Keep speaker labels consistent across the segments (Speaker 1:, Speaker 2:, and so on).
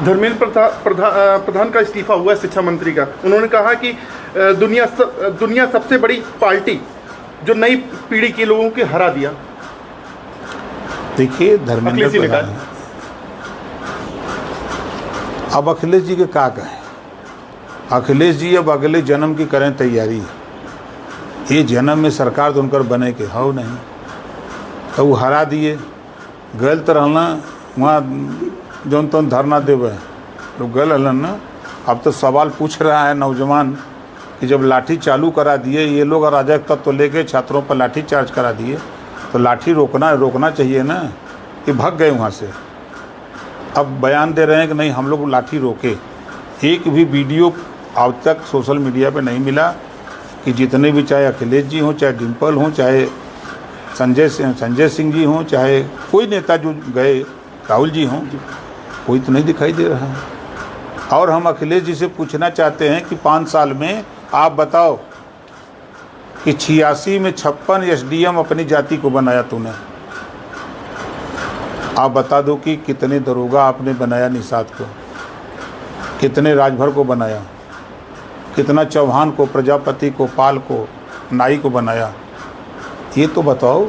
Speaker 1: धर्मेंद्र प्रधान का इस्तीफा हुआ है शिक्षा मंत्री का। उन्होंने कहा कि दुनिया सबसे बड़ी पार्टी जो नई पीढ़ी के लोगों के हरा दिया।
Speaker 2: देखिए धर्मेंद्र प्रधान, अब अखिलेश जी के क्या कहें। अखिलेश जी अब अगले जन्म की करें तैयारी। ये जन्म में सरकार तो उनकर बने के हो नहीं, तो वो हरा दिए। गल तो रहना वहाँ जौन तौन धरना देवे तो गल हलन ना। अब तो सवाल पूछ रहा है नौजवान कि जब लाठी चालू करा दिए ये लोग अराजक तत्व तो लेके छात्रों पर लाठी चार्ज करा दिए, तो लाठी रोकना चाहिए ना। कि भाग गए वहाँ से, अब बयान दे रहे हैं कि नहीं हम लोग लाठी रोके। एक भी वीडियो अब तक सोशल मीडिया पे नहीं मिला कि जितने भी, चाहे अखिलेश जी हों, चाहे डिम्पल हों, चाहे संजय सिंह जी हों, चाहे कोई नेता जो गए, राहुल जी हों, कोई तो नहीं दिखाई दे रहा है। और हम अखिलेश जी से पूछना चाहते हैं कि 5 साल में आप बताओ कि 86 में 56 एसडीएम अपनी जाति को बनाया तूने। आप बता दो कि कितने दरोगा आपने बनाया निषाद को, कितने राजभर को बनाया, कितना चौहान को, प्रजापति को, पाल को, नाई को बनाया। ये तो बताओ।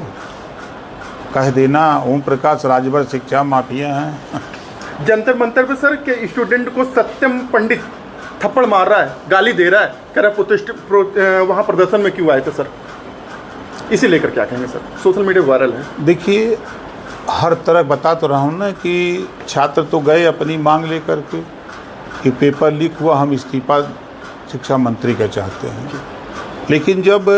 Speaker 2: कह देना ओम प्रकाश राजभर शिक्षा माफिया हैं।
Speaker 1: जंतर मंतर पे सर के स्टूडेंट को सत्यम पंडित थप्पड़ मार रहा है, गाली दे रहा है, कह रहा वहाँ प्रदर्शन में क्यों आए थे सर, इसी लेकर क्या कहेंगे सर? सोशल मीडिया वायरल है।
Speaker 2: देखिए हर तरह बता तो रहा हूँ ना कि छात्र तो गए अपनी मांग लेकर के कि पेपर लीक हुआ, हम इस्तीफा शिक्षा मंत्री का चाहते हैं। लेकिन जब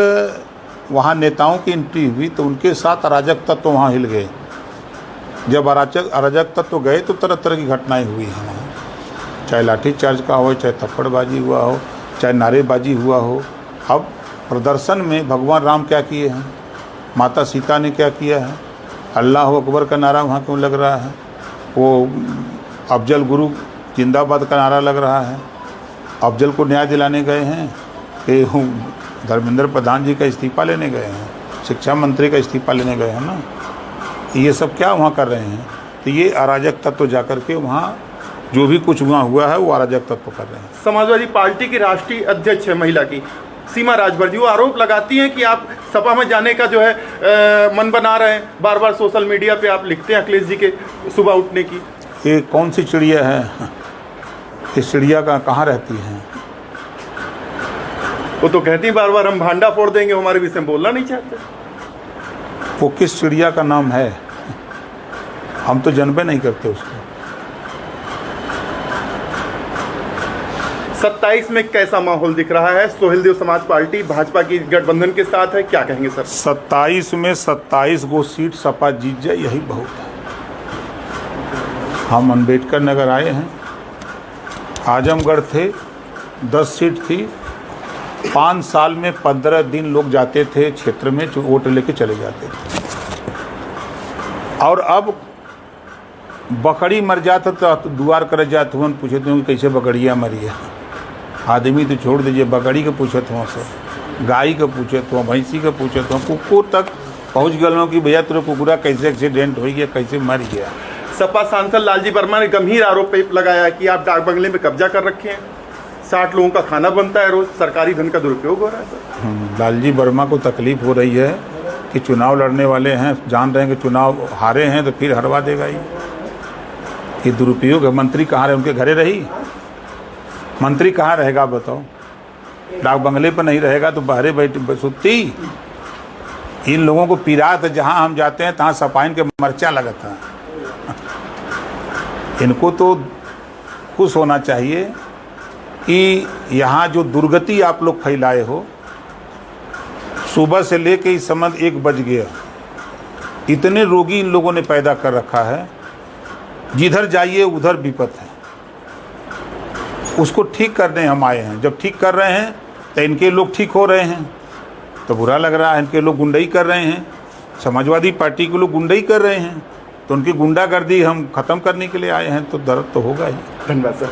Speaker 2: वहाँ नेताओं की एंट्री हुई तो उनके साथ अराजक तत्व तो वहाँ हिल गए। जब अराजक तत्व तो गए तो तरह तरह की घटनाएं हुई हैं वहाँ, चाहे लाठीचार्ज का हो, चाहे थप्पड़बाजी हुआ हो, चाहे नारेबाजी हुआ हो। अब प्रदर्शन में भगवान राम क्या किए हैं, माता सीता ने क्या किया है, अल्लाह अकबर का नारा वहाँ क्यों लग रहा है, वो अफजल गुरु जिंदाबाद का नारा लग रहा है। अफजल को न्याय दिलाने गए हैं कि धर्मेंद्र प्रधान जी का इस्तीफा लेने गए हैं, शिक्षा मंत्री का इस्तीफा लेने गए हैं ना। ये सब क्या वहाँ कर रहे हैं? तो ये अराजक तत्व तो जाकर के वहाँ जो भी कुछ वहाँ हुआ है वो अराजक तत्व कर रहे हैं।
Speaker 1: समाजवादी पार्टी की राष्ट्रीय अध्यक्ष है महिला की सीमा राजभर जी, वो आरोप लगाती हैं कि आप सपा में जाने का जो है मन बना रहे हैं। बार बार सोशल मीडिया पे आप लिखते हैं अखिलेश जी के सुबह उठने की।
Speaker 2: ये कौन सी चिड़िया है? इस चिड़िया का कहाँ रहती है?
Speaker 1: वो तो कहती बार बार हम भांडा फोड़ देंगे, हमारे विषय में बोलना नहीं चाहते।
Speaker 2: वो किस चिड़िया का नाम है? हम तो जानबे नहीं करते उसको।
Speaker 1: 27 में कैसा माहौल दिख रहा है? सोहेलदेव समाज पार्टी भाजपा की गठबंधन के साथ है, क्या कहेंगे सर?
Speaker 2: 27 में 27 गो सीट सपा जीत जाए यही बहुत है। हम अम्बेडकर नगर आए हैं, आजमगढ़ थे, 10 सीट थी। 5 साल में 15 दिन लोग जाते थे क्षेत्र में, वोट लेके चले जाते थे। और अब बकरी मर जाता तो दुआर कर जाते हुए पूछे थे कैसे बकरियाँ मरी है। आदमी तो छोड़ दीजिए, बकरी के पूछे थे से, गाय के पूछे थे, भैंसी के पूछे थे, कुकुर तक पहुँच गए कि भैया तेरे कुकुरा कैसे एक्सीडेंट हो गया, कैसे मर गया।
Speaker 1: सपा सांसद लालजी वर्मा ने गंभीर आरोप लगाया कि आप डाक बंगले में कब्जा कर रखे हैं, 60 लोगों का खाना बनता है रोज, सरकारी धन का दुरुपयोग हो रहा है सर।
Speaker 2: लालजी वर्मा को तकलीफ हो रही है कि चुनाव लड़ने वाले हैं, जान रहे हैं कि चुनाव हारे हैं तो फिर हरवा देगा ये दुरुपयोग है। मंत्री कहाँ रहे? उनके घरे रही? मंत्री कहाँ रहेगा बताओ? डाक बंगले पर नहीं रहेगा तो बाहरे बैठी सुती। इन लोगों को पीरात जहाँ हम जाते हैं तहाँ सपाइन के मर्चा लगता है। इनको तो खुश होना चाहिए कि यहाँ जो दुर्गति आप लोग फैलाए हो, सुबह से लेके इस समय 1 बज गया, इतने रोगी इन लोगों ने पैदा कर रखा है। जिधर जाइए उधर विपत है। उसको ठीक करने हम आए हैं। जब ठीक कर रहे हैं तो इनके लोग ठीक हो रहे हैं तो बुरा लग रहा है। इनके लोग गुंडाई कर रहे हैं, समाजवादी पार्टी के लोग गुंडाई कर रहे हैं, तो उनकी गुंडागर्दी हम ख़त्म करने के लिए आए हैं, तो दर्द तो होगा ही।
Speaker 1: धन्यवाद सर।